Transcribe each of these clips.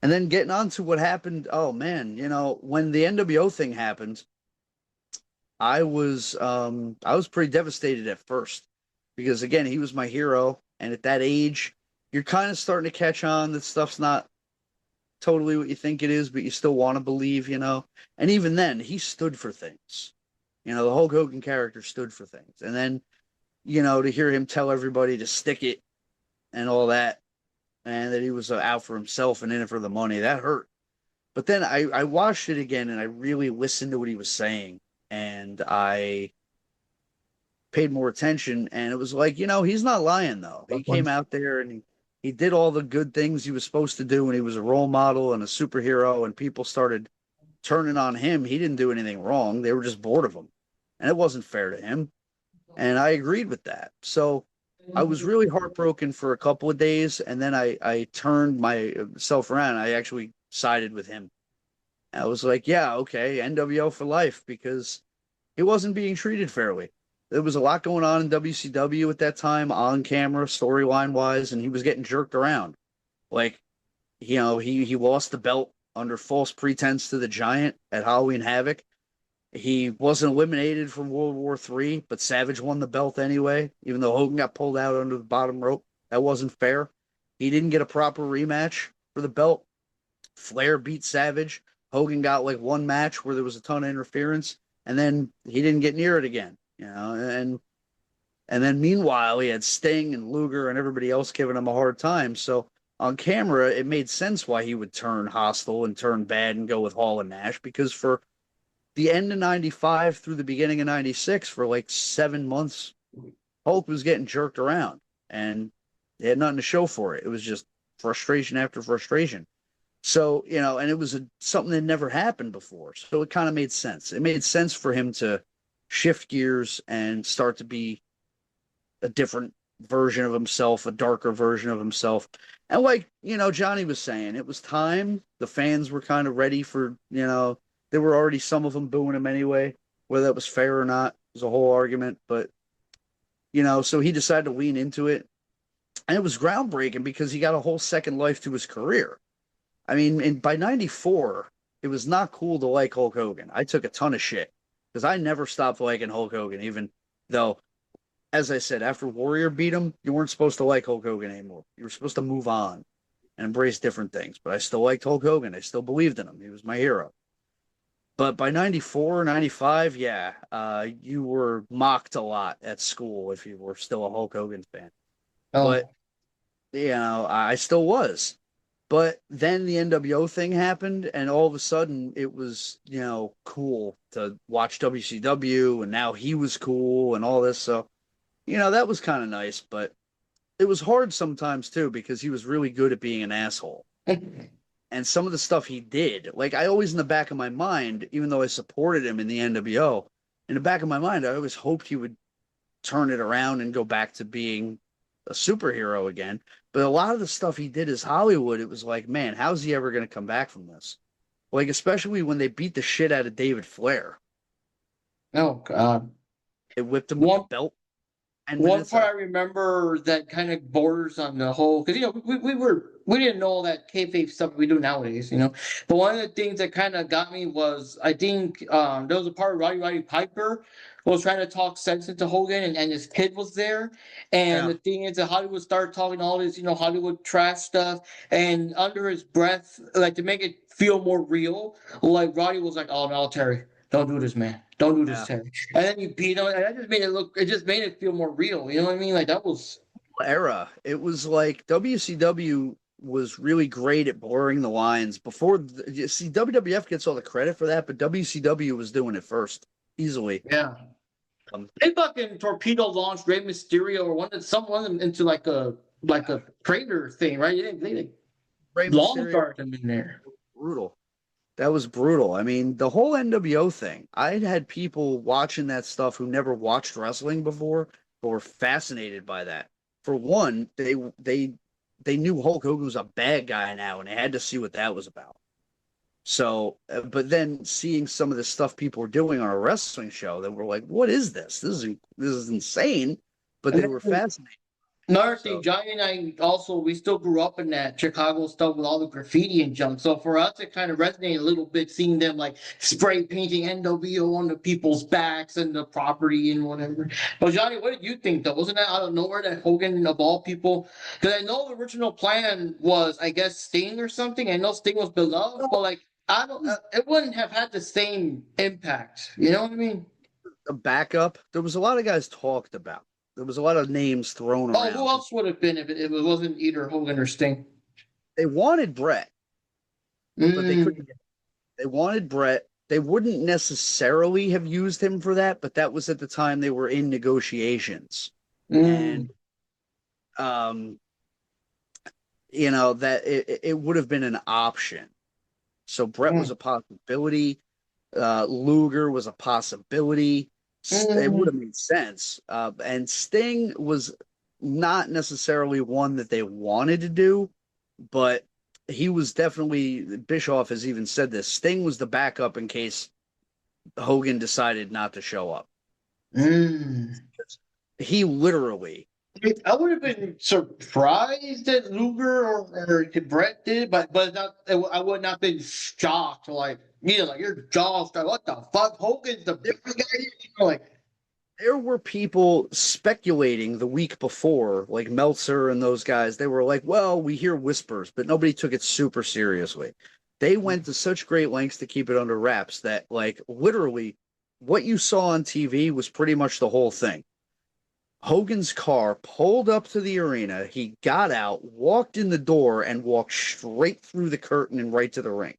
And then getting on to what happened, oh man, when the NWO thing happened, I was pretty devastated at first because again, he was my hero, and at that age, you're kind of starting to catch on that stuff's not totally what you think it is, but you still want to believe. And even then, he stood for things. The Hulk Hogan character stood for things. And then, to hear him tell everybody to stick it and all that, and that he was out for himself and in it for the money, that hurt. But then I watched it again and I really listened to what he was saying, and I paid more attention. And it was like, he's not lying, though. He came out there and he did all the good things he was supposed to do, and he was a role model and a superhero, and people started turning on him. He didn't do anything wrong. They were just bored of him. And it wasn't fair to him. And I agreed with that. So I was really heartbroken for a couple of days, and then I turned myself around. I actually sided with him. I was like, yeah, okay, NWO for life, because he wasn't being treated fairly. There was a lot going on in WCW at that time, on camera, storyline wise, and he was getting jerked around. Like, he lost the belt under false pretense to the Giant at Halloween Havoc. He wasn't eliminated from World War III, but Savage won the belt anyway, even though Hogan got pulled out under the bottom rope. That wasn't fair. He didn't get a proper rematch for the belt. Flair beat Savage. Hogan got like one match where there was a ton of interference, and then he didn't get near it again. And then meanwhile he had Sting and Luger and everybody else giving him a hard time. So on camera, it made sense why he would turn hostile and turn bad and go with Hall and Nash, because for the end of 95 through the beginning of 96, for like 7 months, Hulk was getting jerked around and they had nothing to show for it. It was just frustration after frustration. So, and it was something that never happened before. So it kind of made sense. It made sense for him to shift gears and start to be a different version of himself, a darker version of himself. And like, Johnny was saying, it was time. The fans were kind of ready for, there were already some of them booing him anyway, whether that was fair or not was a whole argument. But, so he decided to lean into it. And it was groundbreaking because he got a whole second life to his career. I mean, by 94, it was not cool to like Hulk Hogan. I took a ton of shit because I never stopped liking Hulk Hogan, even though, as I said, after Warrior beat him, you weren't supposed to like Hulk Hogan anymore. You were supposed to move on and embrace different things. But I still liked Hulk Hogan. I still believed in him. He was my hero. But by 94, 95, yeah, you were mocked a lot at school if you were still a Hulk Hogan fan. Oh, But, I still was. But then the NWO thing happened, and all of a sudden it was, cool to watch WCW, and now he was cool and all this. So, that was kind of nice, but it was hard sometimes too because he was really good at being an asshole. And some of the stuff he did, like I always in the back of my mind, even though I supported him in the NWO, in the back of my mind, I always hoped he would turn it around and go back to being a superhero again. But a lot of the stuff he did as Hollywood, it was like, man, how's he ever going to come back from this? Like, especially when they beat the shit out of David Flair. oh God. They whipped him with the One belt 10 one minutes part I out. remember that kind of borders on the whole, because we didn't know all that kayfabe stuff we do nowadays, But one of the things that kind of got me was I think there was a part of Roddy Piper was trying to talk sense into Hogan, and his kid was there, and Yeah. the thing is that Hollywood started talking all this Hollywood trash stuff, and under his breath, like to make it feel more real, like Roddy was like, "Oh no, Terry, don't do this, man. Don't do this, Yeah. Terry." And then you beat him, and that just made it look. It just made it feel more real. You know what I mean? Like that was. Era. It was like WCW was really great at blurring the lines before. You see, WWF gets all the credit for that, but WCW was doing it first, easily. Yeah. Um, They fucking torpedo launched Rey Mysterio or someone of them into like a crater thing, right? They Rey long Mysterio, guard them in there. brutal. That was brutal. I mean, the whole NWO thing. I had people watching that stuff who never watched wrestling before, but were fascinated by that. For one, they knew Hulk Hogan was a bad guy now, and they had to see what that was about. So, but then seeing some of the stuff people were doing on a wrestling show, they were like, "What is this? This is insane." But And they were then fascinated. Another So thing, Johnny and I also, we still grew up in that Chicago stuff with all the graffiti and junk. So for us, it kind of resonated a little bit seeing them like spray painting NWO on the people's backs and the property and whatever. But Johnny, what did you think though? Wasn't that out of nowhere that Hogan, of all people? Because I know the original plan was, I guess, Sting or something. I know Sting was beloved, but like, I don't, it wouldn't have had the same impact. You know what I mean? a backup. There was a lot of guys talked about. There was a lot of names thrown Oh, who around because else would have been if it wasn't either Hogan or Sting? they wanted Brett, but they Mm, couldn't get. They wanted Brett. They wouldn't necessarily have used him for that, but that was at the time they were in negotiations, and mm, um, that it would have been an option. So Brett was mm, a possibility. Luger was a possibility. It would mm. have made sense. And Sting was not necessarily one that they wanted to do, but he was definitely, Bischoff has even said this, Sting was the backup in case Hogan decided not to show up. Mm. He literally, I would have been surprised that Luger or Brett did, but not. I would not been shocked. Like like your jaw like, what the fuck? Hogan's the big guy. Like, there were people speculating the week before, like Meltzer and those guys. They were like, well, we hear whispers, but nobody took it super seriously. They went to such great lengths to keep it under wraps that, like, literally, what you saw on TV was pretty much the whole thing. Hogan's car pulled up to the arena. He got out, walked in the door, and walked straight through the curtain and right to the ring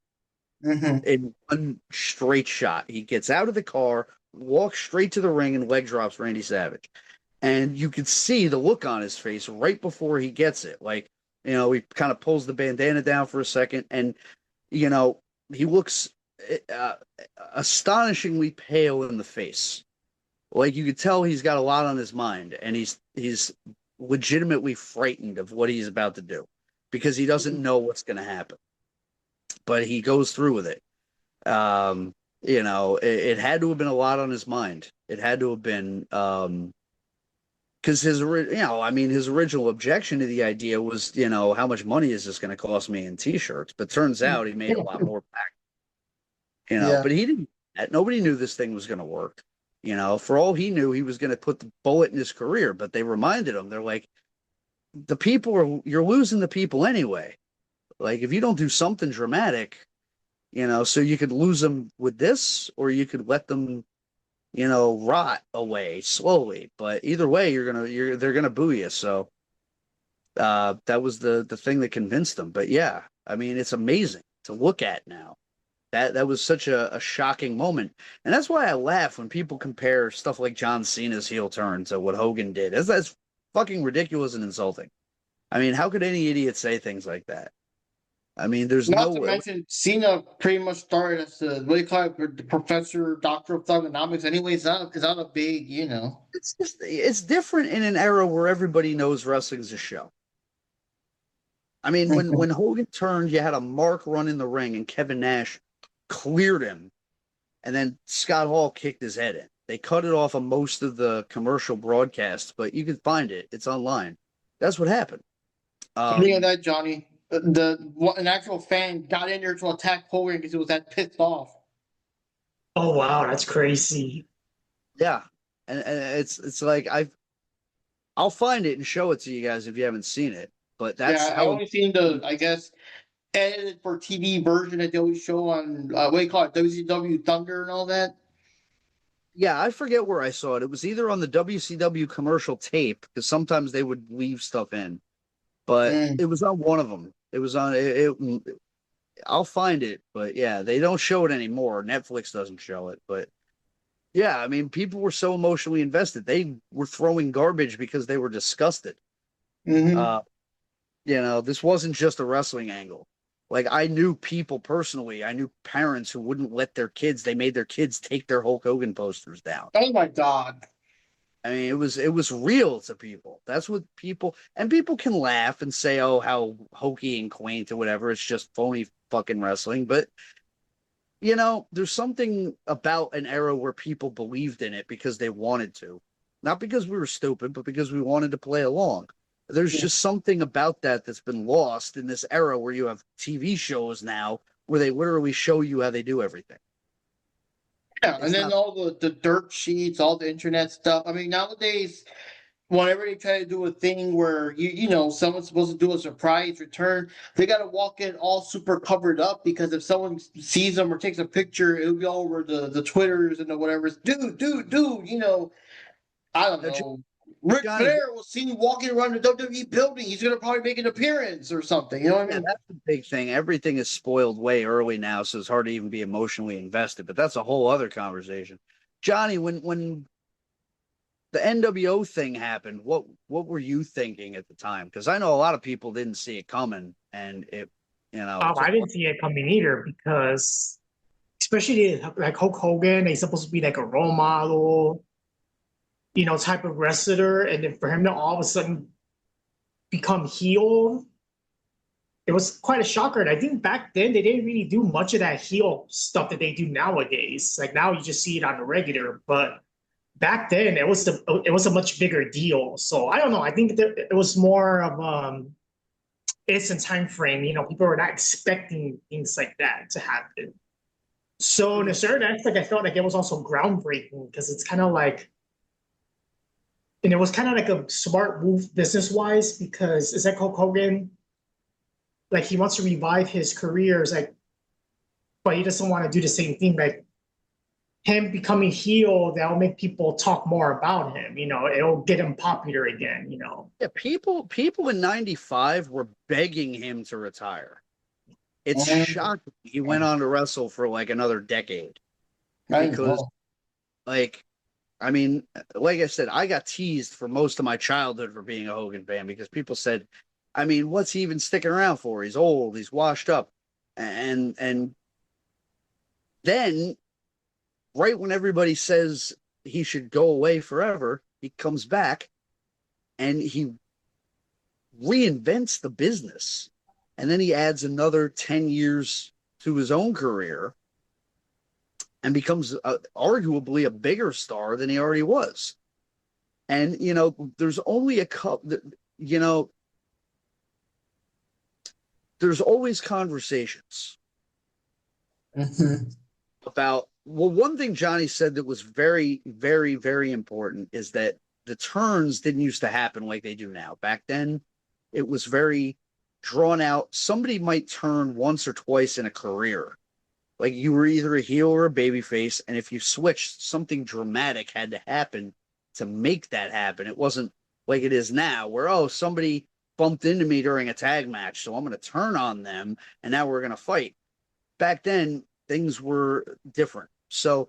mm-hmm. in one straight shot. He gets out of the car, walks straight to the ring, and leg drops Randy Savage. And you could see the look on his face right before he gets it. Like, he kind of pulls the bandana down for a second, and, you know, he looks uh, astonishingly pale in the face. Like, you could tell he's got a lot on his mind, and he's legitimately frightened of what he's about to do because he doesn't know what's going to happen. But he goes through with it. It had to have been a lot on his mind. It had to have been because his original objection to the idea was, how much money is this going to cost me in T-shirts? But turns out he made a lot more back. Yeah. But he didn't. Nobody knew this thing was going to work. For all he knew, he was going to put the bullet in his career. But they reminded him, they're like, you're losing the people anyway. Like, if you don't do something dramatic, so you could lose them with this, or you could let them, rot away slowly. But either way, they're gonna boo you. So that was the thing that convinced them. But yeah, I mean, it's amazing to look at now. That was such a shocking moment, and that's why I laugh when people compare stuff like John Cena's heel turn to what Hogan did. That's fucking ridiculous and insulting. I mean, how could any idiot say things like that? I mean, there's Not no to way. mention, Cena pretty much started as the what do you call it, the professor, doctor of thugonomics. Anyway, it's not a big, It's different in an era where everybody knows wrestling's a show. I mean, when Hogan turned, you had a Mark run in the ring, and Kevin Nash cleared him, and then Scott Hall kicked his head in. They cut it off of most of the commercial broadcasts, but you can find it. It's online. That's what happened. Speaking of Um, that, Johnny, an actual fan got in there to attack Hogan because he was that pissed off. Oh wow, that's crazy. yeah, and it's like I'll find it and show it to you guys if you haven't seen it. But that's Yeah, I how. only seen the, I guess, edited for TV version that they always show on what do you call it, WCW Thunder and all that. Yeah, I forget where I saw it. It was either on the WCW commercial tape because sometimes they would leave stuff in, but Mm. it was on one of them. It was on it. I'll find it, but yeah, they don't show it anymore. Netflix doesn't show it, but yeah, I mean, people were so emotionally invested. They were throwing garbage because they were disgusted. Hmm. Uh, this wasn't just a wrestling angle. Like, I knew people personally. I knew parents who wouldn't let their kids. They made their kids take their Hulk Hogan posters down. Oh my God. I mean, it was real to people. That's what people can laugh and say, "Oh, how hokey and quaint or whatever." It's just phony fucking wrestling. But there's something about an era where people believed in it because they wanted to, not because we were stupid, but because we wanted to play along. There's Yeah. just something about that that's been lost in this era where you have TV shows now where they literally show you how they do everything. Yeah, and It's then not all the dirt sheets, all the internet stuff. I mean, nowadays, whenever they try to do a thing where someone's supposed to do a surprise return, they got to walk in all super covered up because if someone sees them or takes a picture, it'll be all over the Twitters and the whatever. Dude, I don't now, know. Ric Johnny. Flair will see you walking around the WWE building. He's gonna probably make an appearance or something. You know what I Yeah, mean? that's the big thing. Everything is spoiled way early now, so it's hard to even be emotionally invested. But that's a whole other conversation. Johnny, when the NWO thing happened, what were you thinking at the time? Because I know a lot of people didn't see it coming, and it took. I didn't see it coming either because, especially like Hulk Hogan, he's supposed to be like a role model, type of wrestler, and then for him to all of a sudden become heel, it was quite a shocker. And I think back then they didn't really do much of that heel stuff that they do nowadays. Like now you just see it on the regular, but back then it was a much bigger deal. So I don't know. I think that it was more of instant time frame. People were not expecting things like that to happen. So in a certain aspect, I felt like it was also groundbreaking because it's kind of like, and it was kind of like a smart move business wise because it's like Hulk Hogan, like he wants to revive his career, it's like, but he doesn't want to do the same thing. Like him becoming heel, that'll make people talk more about him. It'll get him popular again. Yeah, people in '95 were begging him to retire. It's shocking he went on to wrestle for like another decade I because, know. like, I mean, like I said, I got teased for most of my childhood for being a Hogan fan because people said, I mean, what's he even sticking around for? He's old, he's washed up. And then right when everybody says he should go away forever, he comes back and he reinvents the business. And then he adds another 10 years to his own career and becomes arguably a bigger star than he already was. And, there's only a couple, there's always conversations about, well, one thing Johnny said that was very, very, very important is that the turns didn't used to happen like they do now. Back then, it was very drawn out. Somebody might turn once or twice in a career. Like you were either a heel or a babyface, and if you switched, something dramatic had to happen to make that happen. It wasn't like it is now, where somebody bumped into me during a tag match, so I'm going to turn on them, and now we're going to fight. Back then, things were different, so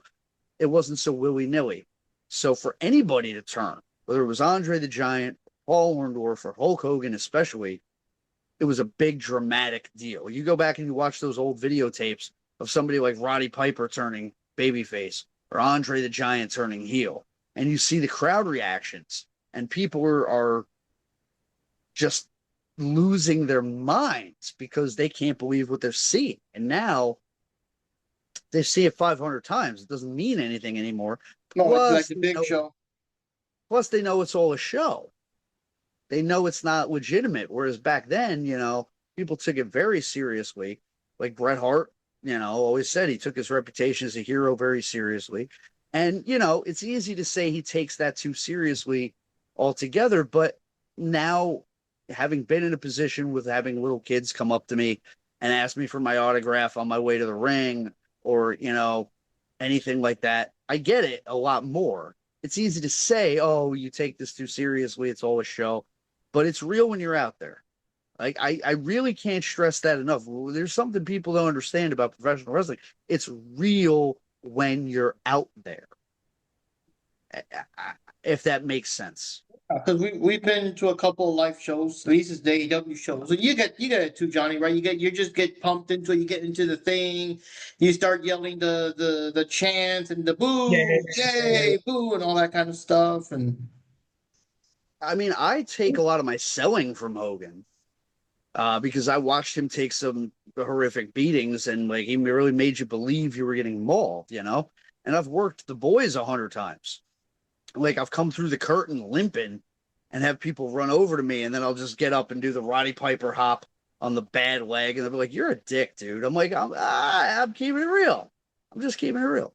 it wasn't so willy nilly. So for anybody to turn, whether it was Andre the Giant, Paul Orndorff, or Hulk Hogan, especially, it was a big dramatic deal. You go back and you watch those old videotapes of somebody like Roddy Piper turning babyface or Andre the Giant turning heel, and you see the crowd reactions, and people are just losing their minds because they can't believe what they're seeing. And now they see it 500 times. It doesn't mean anything anymore. No, it's like Plus, the Big Show. plus they know it's all a show. They know it's not legitimate. Whereas back then, people took it very seriously. Like Bret Hart, always said he took his reputation as a hero very seriously. And, it's easy to say he takes that too seriously altogether. But now, having been in a position with having little kids come up to me and ask me for my autograph on my way to the ring or, anything like that, I get it a lot more. It's easy to say, oh, you take this too seriously. It's all a show. But it's real when you're out there. Like I really can't stress that enough. There's something people don't understand about professional wrestling. It's real when you're out there. If that makes sense. Because we've been to a couple of live shows. At least it's the AEW shows. So you get it too, Johnny, right? You just get pumped into it. You get into the thing. You start yelling the chants and the boo, Yeah. yay, boo, and all that kind of stuff. And I mean, I take a lot of my selling from Hogan because I watched him take some horrific beatings, and like he really made you believe you were getting mauled, And I've worked the boys 100 times. Like I've come through the curtain limping, and have people run over to me, and then I'll just get up and do the Roddy Piper hop on the bad leg, and they'll be like, "You're a dick, dude." I'm like, I'm keeping it real. I'm just keeping it real,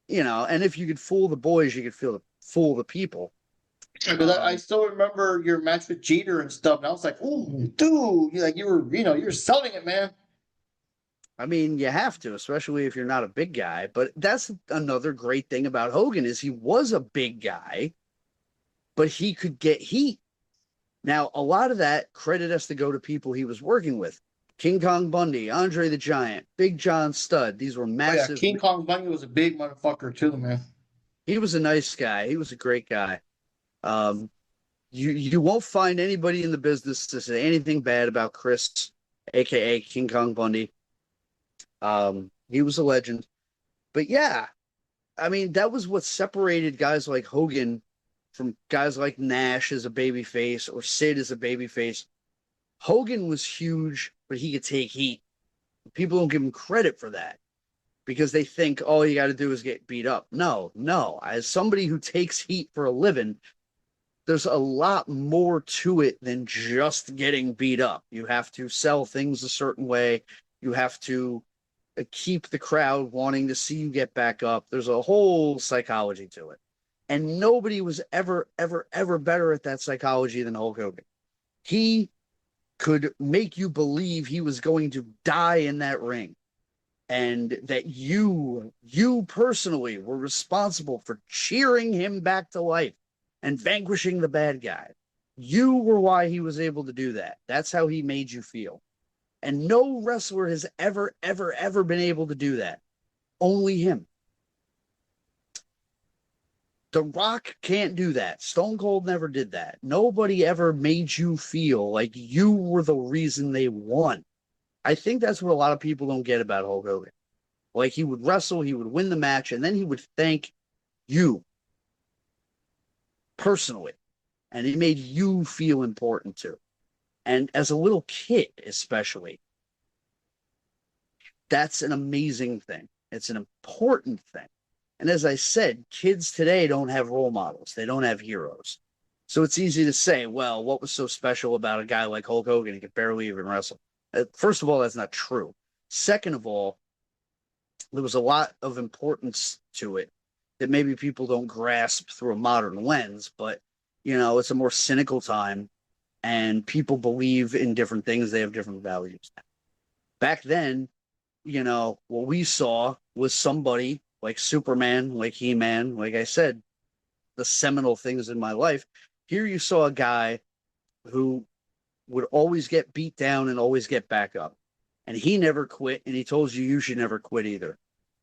And if you could fool the boys, you could fool the people. Because I still remember your match with Jeter and stuff, and I was like, "Oh, dude, you're selling it, man." I mean, you have to, especially if you're not a big guy. But that's another great thing about Hogan is he was a big guy, but he could get heat. Now, a lot of that credit has to go to people he was working with. King Kong Bundy, Andre the Giant, Big John Studd. These were massive. King Kong Bundy was a big motherfucker too, man. He was a nice guy. He was a great guy. You won't find anybody in the business to say anything bad about Chris, aka King Kong Bundy. He was a legend. But yeah, I mean, that was what separated guys like Hogan from guys like Nash as a babyface or Sid as a babyface. Hogan was huge, but he could take heat. People don't give him credit for that because they think all you got to do is get beat up. No. As somebody who takes heat for a living, there's a lot more to it than just getting beat up. You have to sell things a certain way. You have to keep the crowd wanting to see you get back up. There's a whole psychology to it. And nobody was ever better at that psychology than Hulk Hogan. He could make you believe he was going to die in that ring and that you personally were responsible for cheering him back to life and vanquishing the bad guy. You were why he was able to do that. That's how he made you feel. And no wrestler has ever been able to do that. Only him. The Rock can't do that. Stone Cold never did that. Nobody ever made you feel like you were the reason they won. I think that's what a lot of people don't get about Hulk Hogan. Like, he would wrestle, he would win the match, and then he would thank you personally. And he made you feel important too. And as a little kid, especially, that's an amazing thing. It's an important thing. And as I said, kids today don't have role models. They don't have heroes. So it's easy to say, well, what was so special about a guy like Hulk Hogan? He could barely even wrestle. First of all, that's not true. Second of all, there was a lot of importance to it that maybe people don't grasp through a modern lens, but, it's a more cynical time, and people believe in different things. They have different values. Back then, what we saw was somebody like Superman, like He-Man, like I said, the seminal things in my life. Here you saw a guy who would always get beat down and always get back up. And he never quit, and he told you should never quit either.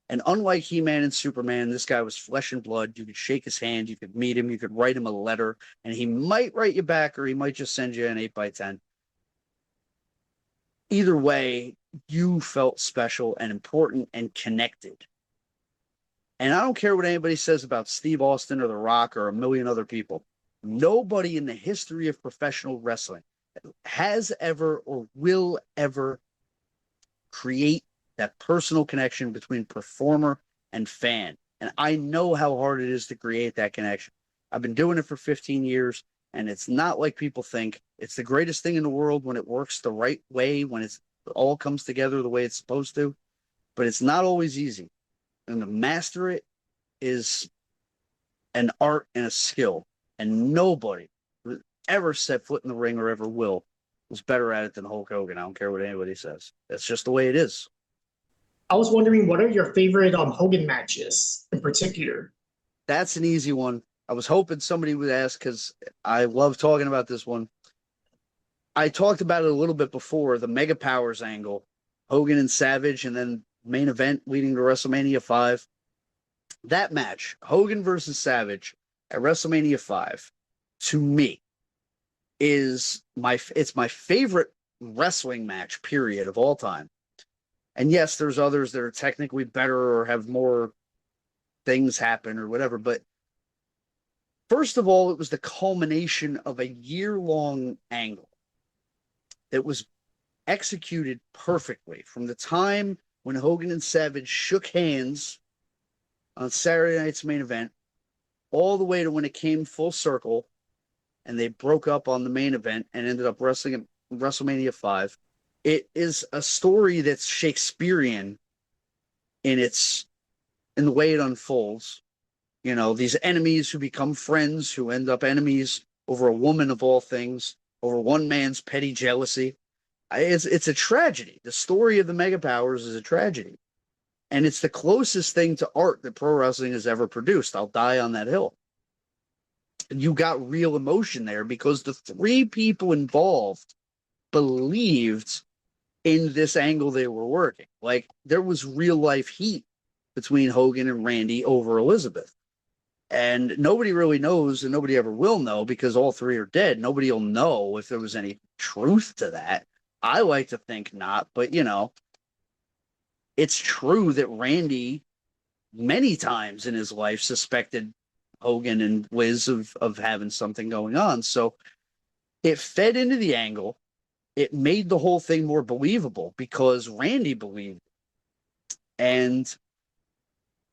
And unlike He-Man and Superman, this guy was flesh and blood. You could shake his hand, you could meet him, you could write him a letter, and he might write you back or he might just send you an 8x10. Either way, you felt special and important and connected. And I don't care what anybody says about Steve Austin or The Rock or a million other people. Nobody in the history of professional wrestling has ever or will ever create that personal connection between performer and fan. And I know how hard it is to create that connection. I've been doing it for 15 years, and it's not like people think. It's the greatest thing in the world when it works the right way, when it all comes together the way it's supposed to. But it's not always easy. And to master it is an art and a skill. And nobody who ever set foot in the ring or ever will was better at it than Hulk Hogan. I don't care what anybody says. That's just the way it is. I was wondering, what are your favorite Hogan matches in particular? That's an easy one. I was hoping somebody would ask because I love talking about this one. I talked about it a little bit before, the Mega Powers angle, Hogan and Savage, and then main event leading to WrestleMania 5. That match, Hogan versus Savage at WrestleMania 5, to me, it's my favorite wrestling match, period, of all time. And yes, there's others that are technically better or have more things happen or whatever. But first of all, it was the culmination of a year-long angle that was executed perfectly from the time when Hogan and Savage shook hands on Saturday night's main event all the way to when it came full circle and they broke up on the main event and ended up wrestling at WrestleMania 5. It is a story that's Shakespearean in the way it unfolds. You know, these enemies who become friends, who end up enemies over a woman of all things, over one man's petty jealousy. It's a tragedy. The story of the Mega Powers is a tragedy. And it's the closest thing to art that pro wrestling has ever produced. I'll die on that hill. And you got real emotion there because the three people involved believed in this angle they were working. Like, there was real life heat between Hogan and Randy over Elizabeth. And nobody really knows, and nobody ever will know because all three are dead. Nobody will know if there was any truth to that. I like to think not, but you know, it's true that Randy many times in his life suspected Hogan and Liz of having something going on. So it fed into the angle. It made the whole thing more believable because Randy believed it. And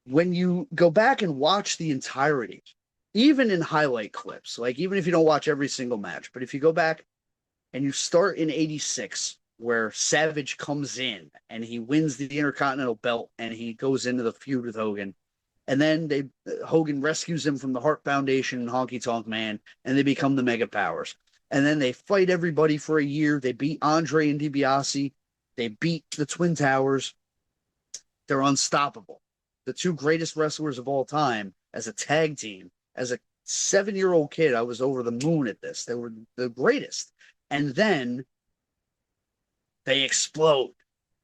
when you go back and watch the entirety, even in highlight clips, like even if you don't watch every single match, but if you go back and you start in 86, where Savage comes in and he wins the Intercontinental belt and he goes into the feud with Hogan. And then Hogan rescues him from the Hart Foundation and Honky Tonk Man, and they become the Mega Powers. And then they fight everybody for a year. They beat Andre and DiBiase. They beat the Twin Towers. They're unstoppable. The two greatest wrestlers of all time as a tag team. As a 7-year-old kid, I was over the moon at this. They were the greatest. And then they explode.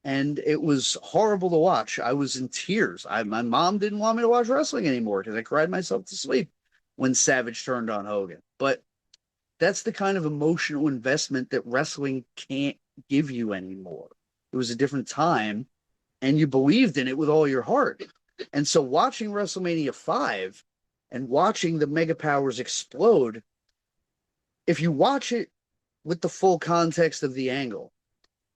And it was horrible to watch. I was in tears. My mom didn't want me to watch wrestling anymore because I cried myself to sleep when Savage turned on Hogan. But that's the kind of emotional investment that wrestling can't give you anymore. It was a different time, and you believed in it with all your heart. And so watching WrestleMania 5 and watching the Mega Powers explode, if you watch it with the full context of the angle,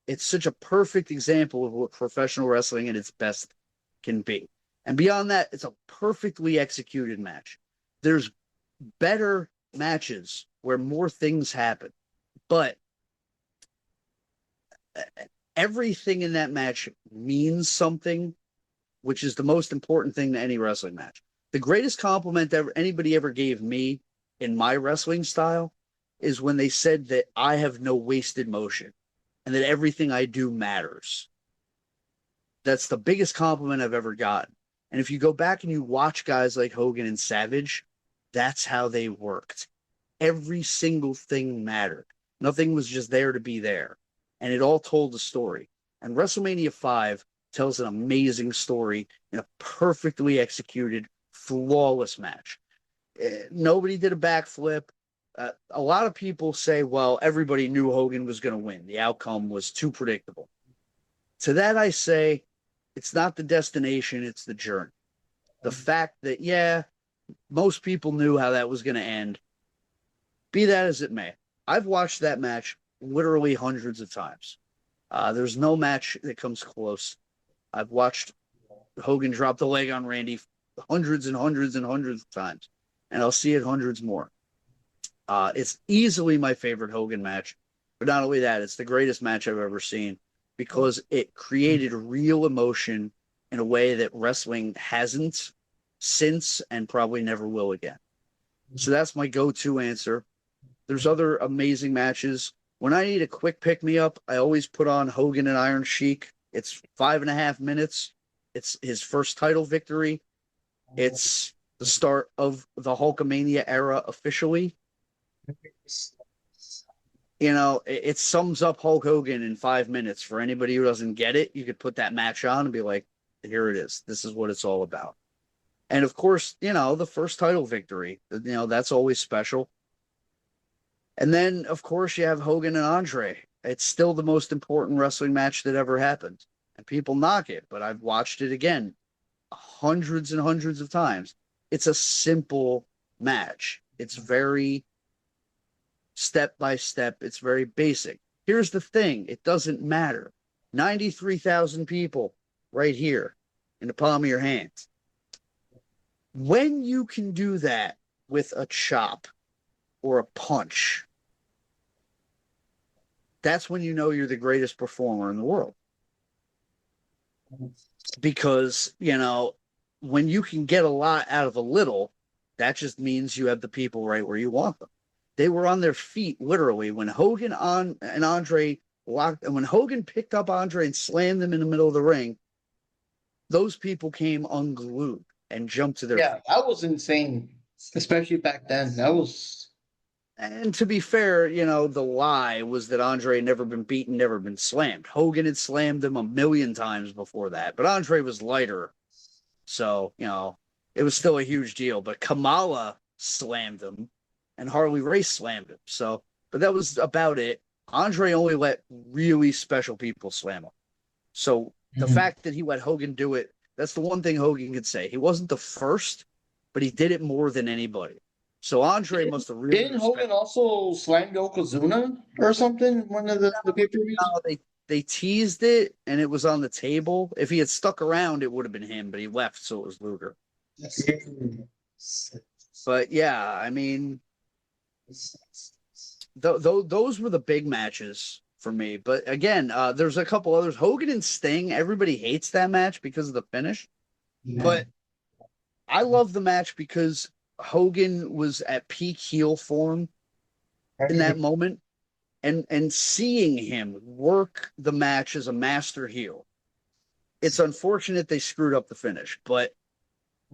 it's such a perfect example of what professional wrestling at its best can be. And beyond that, it's a perfectly executed match. There's better matches where more things happen, but everything in that match means something, which is the most important thing to any wrestling match. The greatest compliment anybody ever gave me in my wrestling style is when they said that I have no wasted motion and that everything I do matters. That's the biggest compliment I've ever gotten. And if you go back and you watch guys like Hogan and Savage, that's how they worked. Every single thing mattered. Nothing was just there to be there. And it all told a story. And WrestleMania 5 tells an amazing story in a perfectly executed, flawless match. Nobody did a backflip. A lot of people say, well, everybody knew Hogan was going to win. The outcome was too predictable. To that, I say, it's not the destination, it's the journey. The fact that, yeah, most people knew how that was going to end. Be that as it may. I've watched that match literally hundreds of times. There's no match that comes close. I've watched Hogan drop the leg on Randy hundreds and hundreds and hundreds of times, and I'll see it hundreds more. It's easily my favorite Hogan match, but not only that, it's the greatest match I've ever seen because it created real emotion in a way that wrestling hasn't since and probably never will again. So that's my go-to answer. There's other amazing matches. When I need a quick pick-me-up, I always put on Hogan and Iron Sheik. It's 5.5 minutes. It's his first title victory. It's the start of the Hulkamania era officially. You know, it sums up Hulk Hogan in 5 minutes. For anybody who doesn't get it, you could put that match on and be like, here it is. This is what it's all about. And of course, you know, the first title victory, you know, that's always special. And then, of course, you have Hogan and Andre. It's still the most important wrestling match that ever happened. And people knock it, but I've watched it again hundreds and hundreds of times. It's a simple match. It's very step by step. It's very basic. Here's the thing. It doesn't matter. 93,000 people right here in the palm of your hands. When you can do that with a chop or a punch, that's when you know you're the greatest performer in the world. Because, when you can get a lot out of a little, that just means you have the people right where you want them. They were on their feet literally when Hogan and Andre locked, and when Hogan picked up Andre and slammed them in the middle of the ring, those people came unglued and jumped to their feet. That was insane, especially back then. That was. And to be fair, the lie was that Andre had never been beaten, never been slammed. Hogan had slammed him a million times before that, but Andre was lighter. So, it was still a huge deal. But Kamala slammed him and Harley Race slammed him. So, but that was about it. Andre only let really special people slam him. So the fact that he let Hogan do it, that's the one thing Hogan could say. He wasn't the first, but he did it more than anybody. So Andre must have really. Didn't Hogan also slam Yokozuna or something? One of the pay-per-views? No, they teased it, and it was on the table. If he had stuck around, it would have been him, but he left, so it was Luger. But yeah, I mean, those were the big matches for me. But again, there's a couple others. Hogan and Sting, everybody hates that match because of the finish. But I love the match because Hogan was at peak heel form in that moment. And seeing him work the match as a master heel, it's unfortunate they screwed up the finish, but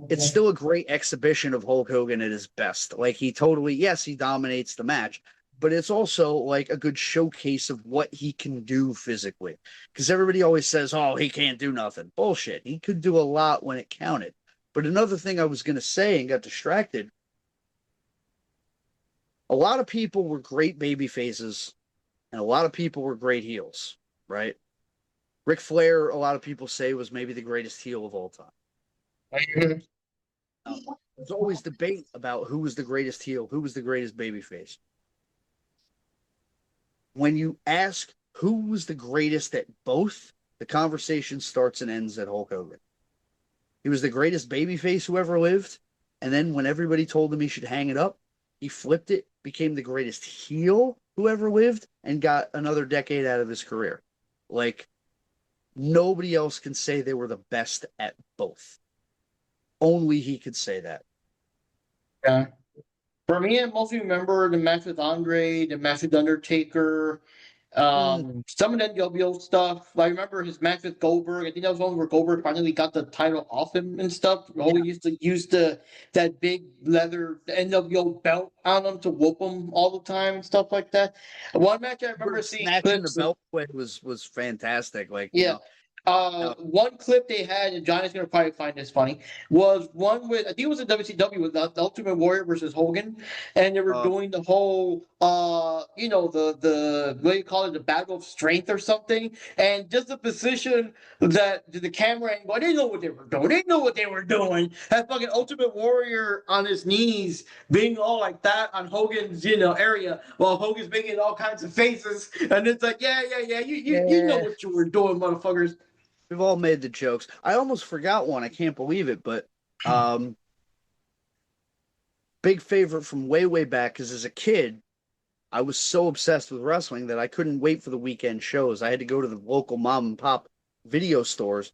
it's still a great exhibition of Hulk Hogan at his best. Like he dominates the match, but it's also like a good showcase of what he can do physically. Because everybody always says, oh, he can't do nothing. Bullshit. He could do a lot when it counted. But another thing I was going to say and got distracted, a lot of people were great baby faces. And a lot of people were great heels, right? Ric Flair, a lot of people say, was maybe the greatest heel of all time. There's always debate about who was the greatest heel, who was the greatest babyface. When you ask who was the greatest at both, the conversation starts and ends at Hulk Hogan. He was the greatest babyface who ever lived, and then when everybody told him he should hang it up, he flipped it, became the greatest heel who ever lived, and got another decade out of his career. Like, nobody else can say they were the best at both. Only he could say that. Yeah. For me, I mostly remember the match with Andre, the match with Undertaker, some of the NWO stuff. I remember his match with Goldberg. I think that was one where Goldberg finally got the title off him and stuff. We always used to use that big leather NWO belt on him to whoop him all the time and stuff like that. One match I remember seeing snatching the belt away was fantastic. Like, one clip they had, and Johnny's gonna probably find this funny, was one with, I think it was a WCW with the Ultimate Warrior versus Hogan, and they were doing the whole the what do you call it, the battle of strength or something, and just the position that the camera angle, they didn't know what they were doing. They didn't know what they were doing. That fucking Ultimate Warrior on his knees, being all like that on Hogan's area, while Hogan's making all kinds of faces, and it's like, you know what you were doing, motherfuckers. We've all made the jokes. I almost forgot one. I can't believe it, but big favorite from way, way back, because as a kid, I was so obsessed with wrestling that I couldn't wait for the weekend shows. I had to go to the local mom and pop video stores.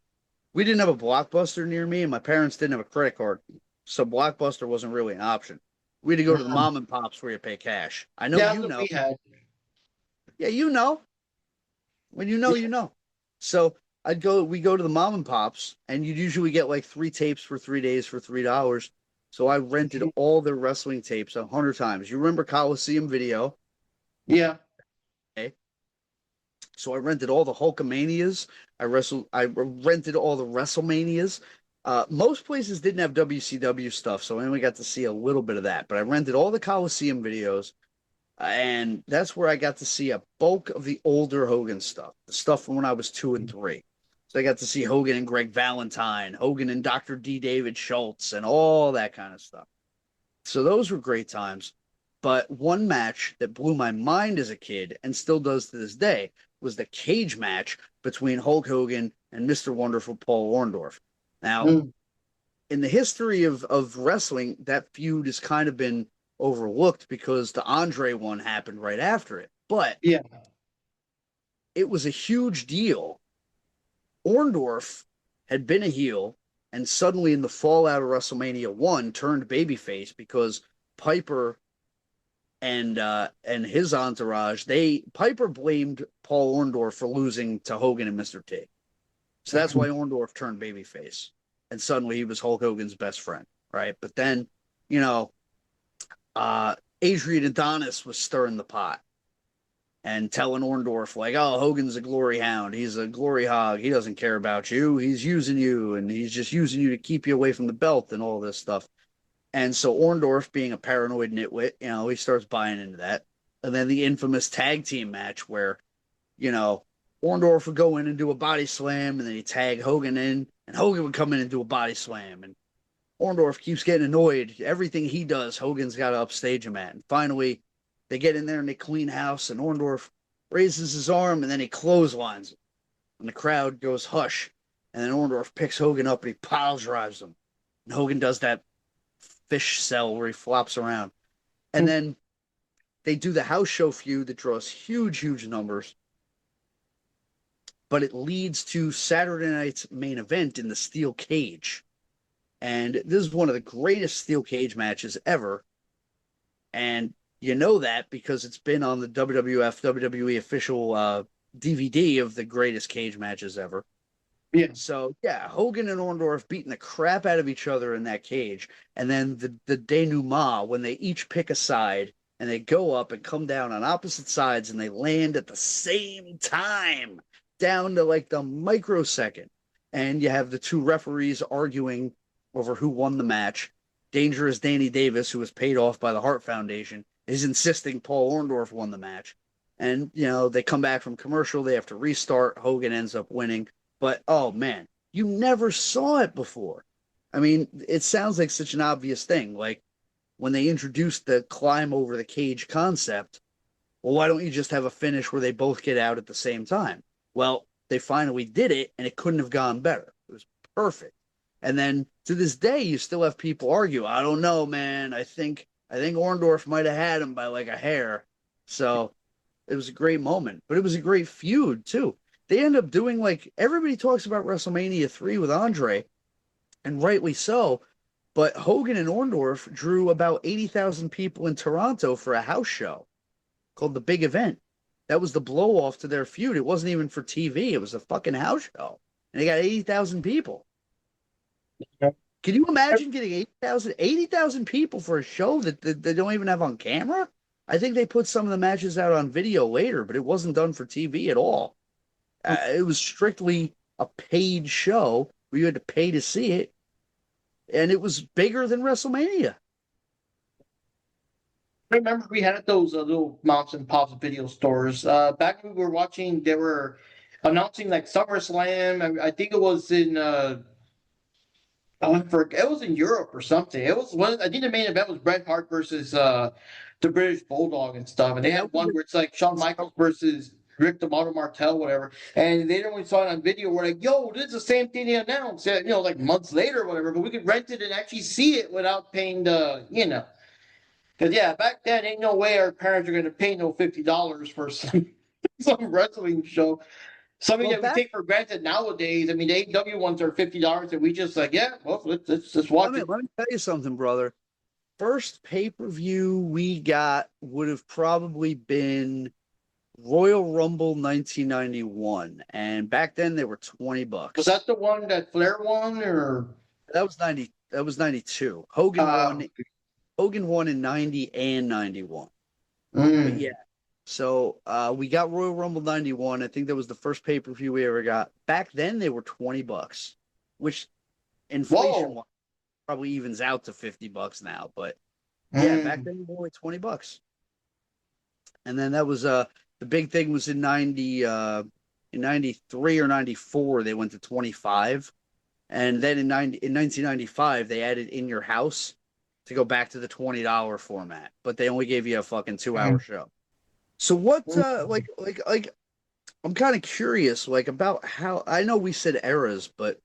We didn't have a Blockbuster near me, and my parents didn't have a credit card, so Blockbuster wasn't really an option. We had to go to the mom and pops where you pay cash. I know you know. Yeah, you know. When you know, you know. So we go to the mom and pops, and you'd usually get like 3 tapes for 3 days for $3. So I rented all their wrestling tapes 100 times. You remember Coliseum Video? Yeah. Okay. So I rented all the Hulkamanias. I rented all the WrestleManias. Most places didn't have WCW stuff, so I only got to see a little bit of that. But I rented all the Coliseum videos, and that's where I got to see a bulk of the older Hogan stuff, the stuff from when I was 2 and 3. So I got to see Hogan and Greg Valentine, Hogan and Dr. D. David Schultz, and all that kind of stuff. So those were great times. But one match that blew my mind as a kid, and still does to this day, was the cage match between Hulk Hogan and Mr. Wonderful Paul Orndorff. Now, in the history of wrestling, that feud has kind of been overlooked because the Andre one happened right after it. But Yeah. it was a huge deal. Orndorff had been a heel, and suddenly in the fallout of WrestleMania 1 turned babyface because Piper and his entourage, Piper blamed Paul Orndorff for losing to Hogan and Mr. T. So that's why Orndorff turned babyface. And suddenly he was Hulk Hogan's best friend, right? But then, you know, Adrian Adonis was stirring the pot and telling Orndorff, like, oh, Hogan's a glory hound. He's a glory hog. He doesn't care about you. He's using you, and he's just using you to keep you away from the belt and all this stuff. And so Orndorff, being a paranoid nitwit, you know, he starts buying into that. And then the infamous tag team match where, you know, Orndorff would go in and do a body slam, and then he'd tag Hogan in, and Hogan would come in and do a body slam. And Orndorff keeps getting annoyed. Everything he does, Hogan's got to upstage him at. And finally, they get in there and they clean house, and Orndorff raises his arm, and then he clotheslines him. And the crowd goes hush. And then Orndorff picks Hogan up and he pile drives him. And Hogan does that fish cell where he flops around. And then they do the house show feud that draws huge, huge numbers. But it leads to Saturday night's main event in the steel cage. And this is one of the greatest steel cage matches ever. And you know that because it's been on the WWF WWE official DVD of the greatest cage matches ever. Yeah. So, yeah, Hogan and Orndorff beating the crap out of each other in that cage. And then the denouement, when they each pick a side and they go up and come down on opposite sides and they land at the same time, down to like the microsecond. And you have the two referees arguing over who won the match. Dangerous Danny Davis, who was paid off by the Hart Foundation, is insisting Paul Orndorff won the match. And, you know, they come back from commercial. They have to restart. Hogan ends up winning. But, oh, man, you never saw it before. I mean, it sounds like such an obvious thing. Like, when they introduced the climb over the cage concept, well, why don't you just have a finish where they both get out at the same time? Well, they finally did it, and it couldn't have gone better. It was perfect. And then, to this day, you still have people argue, I don't know, man. I think Orndorff might have had him by, like, a hair. So, it was a great moment. But it was a great feud, too. They end up doing, like, everybody talks about WrestleMania 3 with Andre, and rightly so, but Hogan and Orndorff drew about 80,000 people in Toronto for a house show called The Big Event. That was the blow-off to their feud. It wasn't even for TV. It was a fucking house show. And they got 80,000 people. Can you imagine getting 80,000 people for a show that they don't even have on camera? I think they put some of the matches out on video later, but it wasn't done for TV at all. It was strictly a paid show where you had to pay to see it, and it was bigger than WrestleMania. I remember we had those little moms and pops video stores. Back when we were watching, they were announcing like SummerSlam. I think it was in it was in Europe or something. It was one. I think the main event was Bret Hart versus the British Bulldog and stuff. And they had one where it's like Shawn Michaels versus Rick the Model Martel, whatever. And they only saw it on video. We're like, yo, this is the same thing they announced, you know, like months later or whatever. But we could rent it and actually see it without paying the, you know. Because, yeah, back then, ain't no way our parents are going to pay no $50 for some wrestling show. Something that we take for granted nowadays. I mean, the AEW ones are $50, and we just like, yeah, well, let's just watch it. Let me tell you something, brother. First pay-per-view we got would have probably been Royal Rumble 1991, and back then they were $20. Was that the one that Flair won, or that was 90? That was 92. Hogan won. Hogan won in 90 and 91. But yeah. So we got Royal Rumble 91. I think that was the first pay-per-view we ever got. Back then they were $20, which inflation probably evens out to $50 now. But yeah, back then they were only $20. And then that was the big thing was in 93 or 94 they went to 25. And then in 1995 they added In Your House to go back to the $20 format, but they only gave you a fucking 2-hour show. So what, like, I'm kind of curious, like, about how, I know we said eras, but,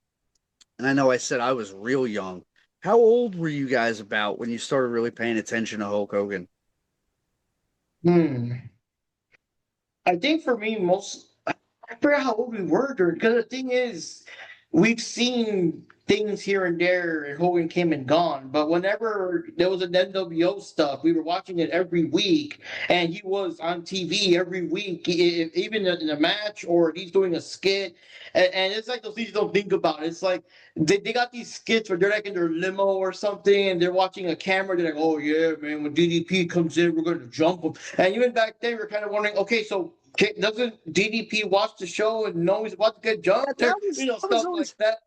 and I know I said I was real young, how old were you guys about when you started really paying attention to Hulk Hogan? Hmm. I think for me, I forgot how old we were during. Because the thing is, we've seen things here and there, and Hogan came and gone. But whenever there was an NWO stuff, we were watching it every week, and he was on TV every week, even in a match or he's doing a skit. And it's like those things you don't think about. It's like they got these skits where they're like in their limo or something, and they're watching a camera. They're like, "Oh yeah, man, when DDP comes in, we're gonna jump him." And even back then, we're kind of wondering, okay, so doesn't DDP watch the show and know he's about to get Yeah, jumped or stuff like that?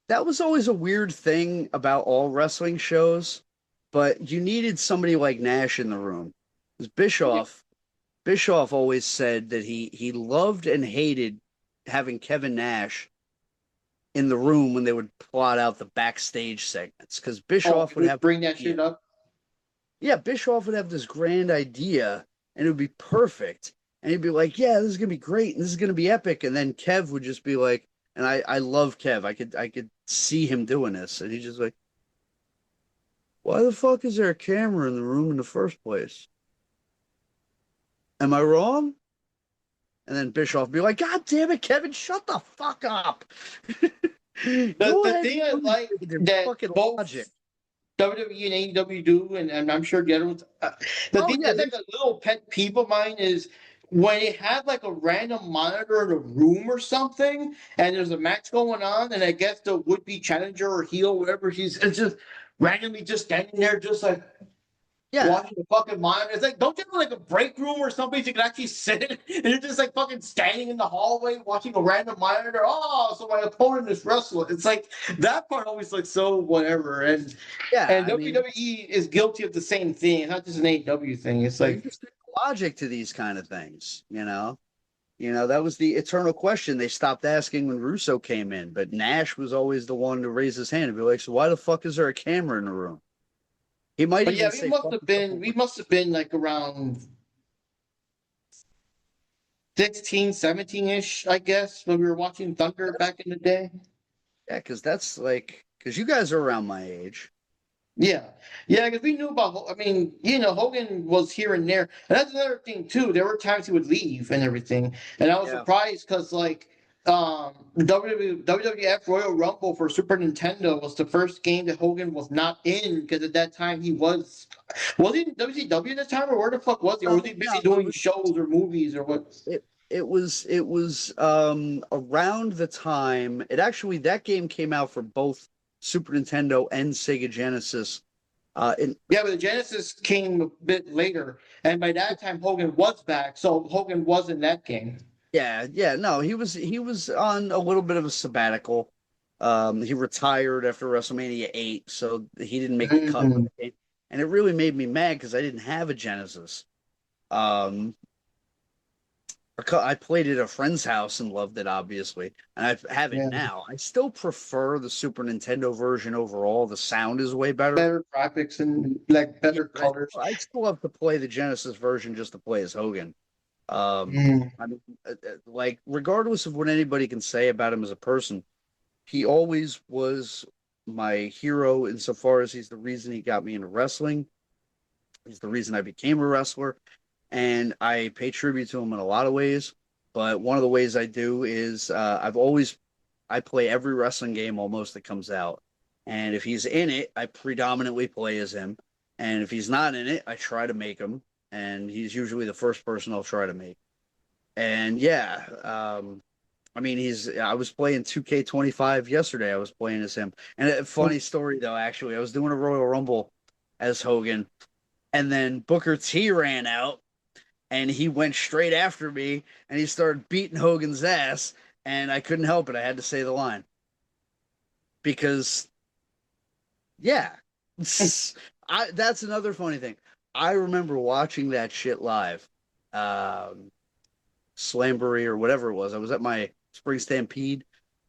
that was always a weird thing about all wrestling shows, but you needed somebody like Nash in the room. Because Bischoff always said that he loved and hated having Kevin Nash in the room when they would plot out the backstage segments. Because Oh, Bischoff would have bring that shit up. yeah, Bischoff would have this grand idea and it would be perfect. And he'd be like, yeah, this is gonna be great and this is gonna be epic. And then Kev would just be like, and I love Kev. I could see him doing this. And he's just like, why the fuck is there a camera in the room in the first place? Am I wrong? And then Bischoff would be like, God damn it, Kevin, shut the fuck up. Go The ahead thing I and like their that fucking both logic. WWE and AEW do, and I'm sure the other ones. The Oh thing yeah, that's like a little pet peeve of mine is when they have like a random monitor in a room or something, and there's a match going on, and I guess the would-be challenger or heel, whatever she's, it's just randomly just standing there, just like yeah. watching the fucking monitor. It's like, don't you have like a break room or something so you can actually sit and you're just like fucking standing in the hallway watching a random monitor? Oh, so my opponent is wrestling. It's like that part always looks so whatever. Yeah, And I mean, WWE is guilty of the same thing. It's not just an AEW thing. It's like, there's logic to these kind of things, you know? You know, that was the eternal question they stopped asking when Russo came in, but Nash was always the one to raise his hand and be like, so why the fuck is there a camera in the room? He might but yeah, even say fuck a couple we words. must have been like around 16, 17 ish, I guess, when we were watching Thunder back in the day. Yeah, because that's like, because you guys are around my age. Yeah, yeah, because we knew about. I mean, Hogan was here and there, and that's another thing too. There were times he would leave and everything, and I was Yeah. surprised because like WWF Royal Rumble for Super Nintendo was the first game that Hogan was not in because at that time he was he in WCW at the time or where the fuck was he, or was he busy No, doing shows or movies or what? it was around the time it actually that game came out for both Super Nintendo and Sega Genesis. In Yeah, but the Genesis came a bit later, and by that time Hogan was back, so Hogan was in that game. Yeah, no, he was on a little bit of a sabbatical. He retired after WrestleMania 8, so he didn't make the cut for Mhm. the game. And it really made me mad because I didn't have a Genesis. Um, I played it at a friend's house and loved it, obviously, and I have it Yeah. now. I still prefer the Super Nintendo version overall. The sound is way better. Better graphics and like Yeah, better but colors. I still have to play the Genesis version just to play as Hogan. Mm. I mean, like regardless of what anybody can say about him as a person, he always was my hero insofar as he's the reason he got me into wrestling. He's the reason I became a wrestler, and I pay tribute to him in a lot of ways. But one of the ways I do is I play every wrestling game almost that comes out, and if he's in it, I predominantly play as him, and if he's not in it, I try to make him, and he's usually the first person I'll try to make. And yeah, I mean, I was playing 2K25 yesterday. I was playing as him. And a funny story though, actually, I was doing a Royal Rumble as Hogan, and then Booker T ran out, and he went straight after me, and he started beating Hogan's ass, and I couldn't help it. I had to say the line because, yeah, that's another funny thing. I remember watching that shit live, um, Slamboree or whatever it was. I was at my Spring Stampede.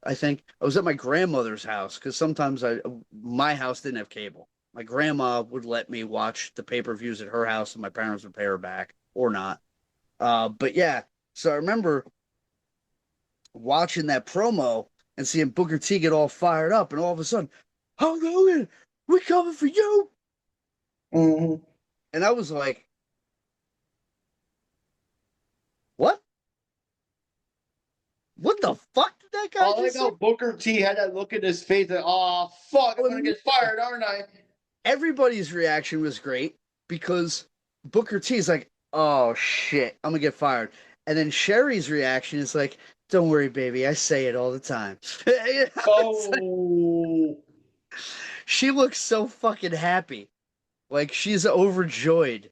I think I was at my grandmother's house because sometimes my house didn't have cable. My grandma would let me watch the pay-per-views at her house, and my parents would pay her back or not. But yeah, so I remember watching that promo and seeing Booker T get all fired up, and all of a sudden, Hulk Hogan, we coming for you. Mhm. And I was like, what? What the fuck did that I guy like just how say? Booker T had that look in his face like, oh fuck, I'm Oh, gonna get fired, aren't I? everybody's reaction was great because Booker T is like, oh shit, I'm gonna get fired. And then Sherry's reaction is like, don't worry, baby, I say it all the time. It's like, Oh, she looks so fucking happy. Like she's overjoyed.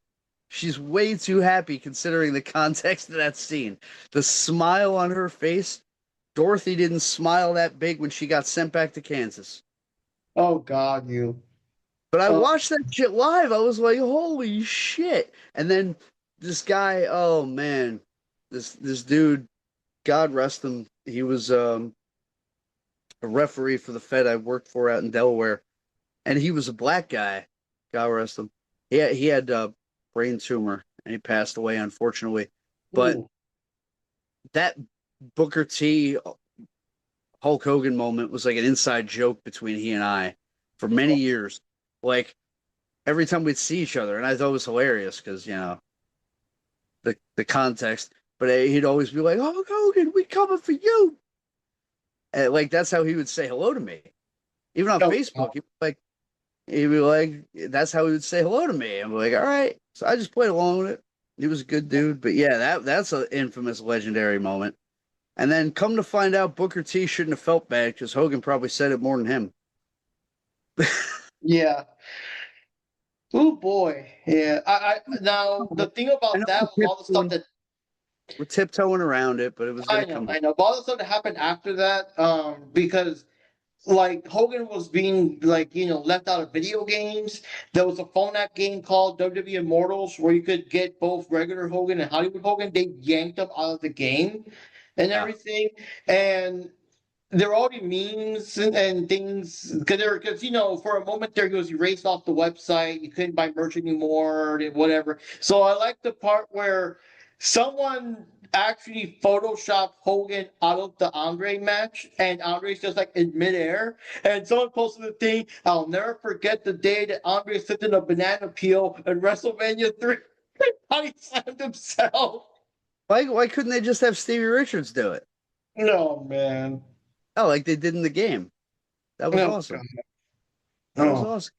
She's way too happy considering the context of that scene. The smile on her face. Dorothy didn't smile that big when she got sent back to Kansas. oh God, you. But I Oh, watched that shit live. I was like, holy shit. And then this guy, oh man, this dude, God rest him. He was a referee for the Fed I worked for out in Delaware. And he was a black guy. God rest him. He had a brain tumor and he passed away unfortunately. But ooh. that Booker T Hulk Hogan moment was like an inside joke between he and I for many years. Like every time we'd see each other, and I thought it was hilarious because the context. But he'd always be like, "Hulk Hogan, we coming for you," and like that's how he would say hello to me, even on Oh, Facebook. He'd be like, that's how he would say hello to me. I'm like, all right. So I just played along with it. He was a good dude, but yeah, that's an infamous, legendary moment. And then come to find out, Booker T shouldn't have felt bad because Hogan probably said it more than him. yeah. Oh boy. Yeah. I now the thing I about know that was all the stuff that we're tiptoeing around it, but it was gonna come up. I know, but all the stuff that happened after that, because like Hogan was being like left out of video games. There was a phone app game called WWE Immortals where you could get both regular Hogan and Hollywood Hogan. They yanked him out of the game and Yeah. everything. And there were already memes and things because for a moment there he was erased off the website. You couldn't buy merch anymore, whatever. So I like the part where someone actually photoshopped Hogan out of the Andre match, and Andre's just like in midair. And someone posted the thing, I'll never forget the day that Andre slipped in a banana peel in WrestleMania 3. How he slammed himself. Why couldn't they just have Stevie Richards do it? No, man. Oh, like they did in the game. That was No, awesome. That was no. awesome.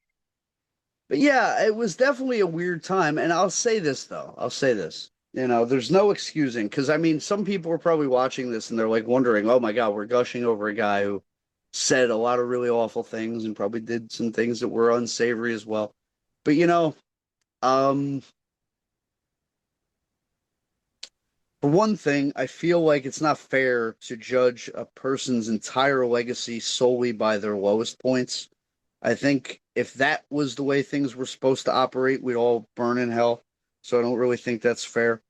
But yeah, it was definitely a weird time. And I'll say this though. I'll say this. There's no excusing because I mean, some people are probably watching this and they're like wondering, oh my God, we're gushing over a guy who said a lot of really awful things and probably did some things that were unsavory as well. But um, for one thing, I feel like it's not fair to judge a person's entire legacy solely by their lowest points. I think if that was the way things were supposed to operate, we'd all burn in hell. So I don't really think that's fair.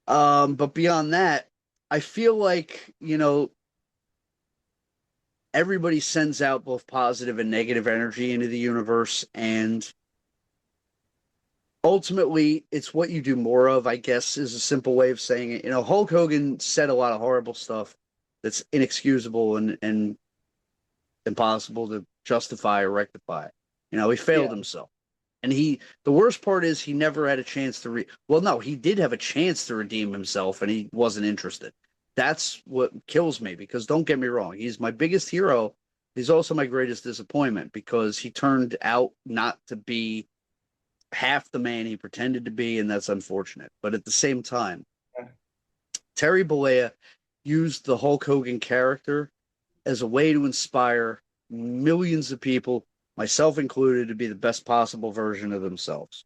But beyond that, I feel like, everybody sends out both positive and negative energy into the universe. And ultimately, it's what you do more of, I guess, is a simple way of saying it. Hulk Hogan said a lot of horrible stuff that's inexcusable and impossible to justify or rectify. He failed Yeah. himself. And the worst part is he never had a chance well, no, he did have a chance to redeem himself and he wasn't interested. That's what kills me because don't get me wrong, he's my biggest hero. He's also my greatest disappointment because he turned out not to be half the man he pretended to be, and that's unfortunate. But at the same time, Terry Bollea used the Hulk Hogan character as a way to inspire millions of people, myself included, to be the best possible version of themselves.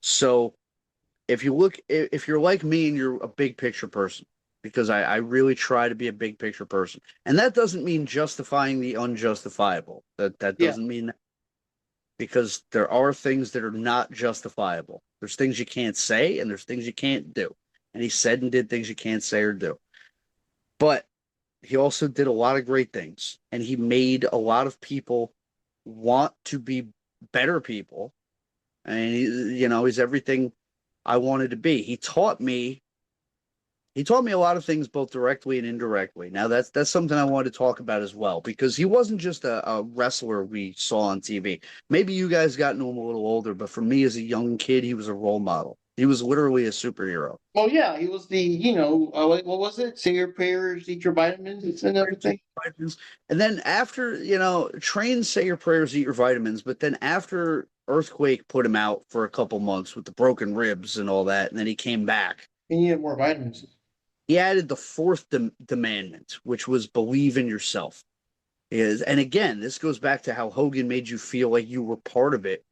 So if you're like me and you're a big picture person, because I really try to be a big picture person, and that doesn't mean justifying the unjustifiable. That Yeah. doesn't mean that, because there are things that are not justifiable. There's things you can't say, and there's things you can't do. And he said and did things you can't say or do. But he also did a lot of great things, and he made a lot of people want to be better people. And he's everything I wanted to be. He taught me He taught me a lot of things, both directly and indirectly. Now, that's something I wanted to talk about as well, because he wasn't just a wrestler we saw on TV. Maybe you guys got to know him a little older, but for me as a young kid, he was a role model. He was literally a superhero. Well, yeah, he was the, what was it? Say your prayers, eat your vitamins, and everything. Vitamins. And then after, train, say your prayers, eat your vitamins. But then after Earthquake put him out for a couple months with the broken ribs and all that, and then he came back, He needed more vitamins. he added the fourth demandment, which was believe in yourself. And again, this goes back to how Hogan made you feel like you were part of it.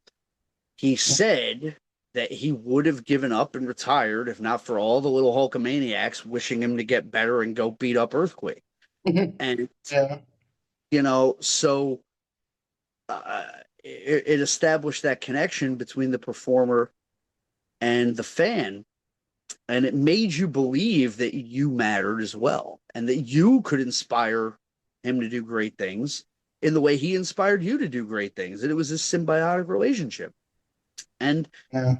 He said that he would have given up and retired if not for all the little Hulkamaniacs wishing him to get better and go beat up Earthquake. And Yeah. So it established that connection between the performer and the fan, and it made you believe that you mattered as well, and that you could inspire him to do great things in the way he inspired you to do great things. And it was this symbiotic relationship. And Yeah.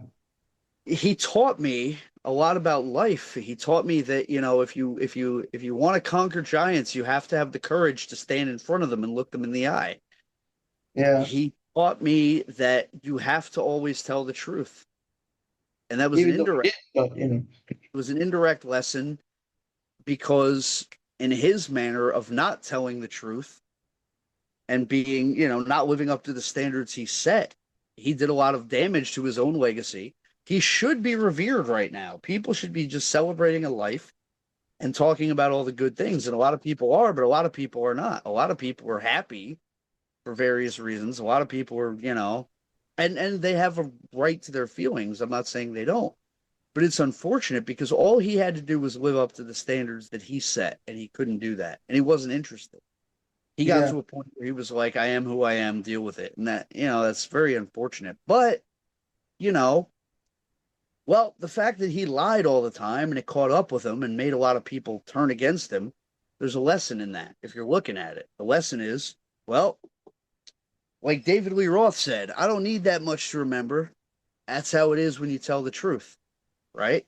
he taught me a lot about life. He taught me that, if you want to conquer giants, you have to have the courage to stand in front of them and look them in the eye. Yeah. He taught me that you have to always tell the truth. And that was Even an though he indirect did, but it was an indirect lesson, because in his manner of not telling the truth and being, not living up to the standards he set, he did a lot of damage to his own legacy. He should be revered right now. People should be just celebrating a life and talking about all the good things. And a lot of people are, but a lot of people are not. A lot of people are happy for various reasons. A lot of people are, and they have a right to their feelings. I'm not saying they don't. But it's unfortunate because all he had to do was live up to the standards that he set, and he couldn't do that. And he wasn't interested. He got Yeah. to a point where he was like, I am who I am, deal with it. And that, that's very unfortunate. But, you know, well, the fact that he lied all the time and it caught up with him and made a lot of people turn against him, there's a lesson in that if you're looking at it. The lesson is, well, like David Lee Roth said, I don't need that much to remember. That's how it is when you tell the truth, right?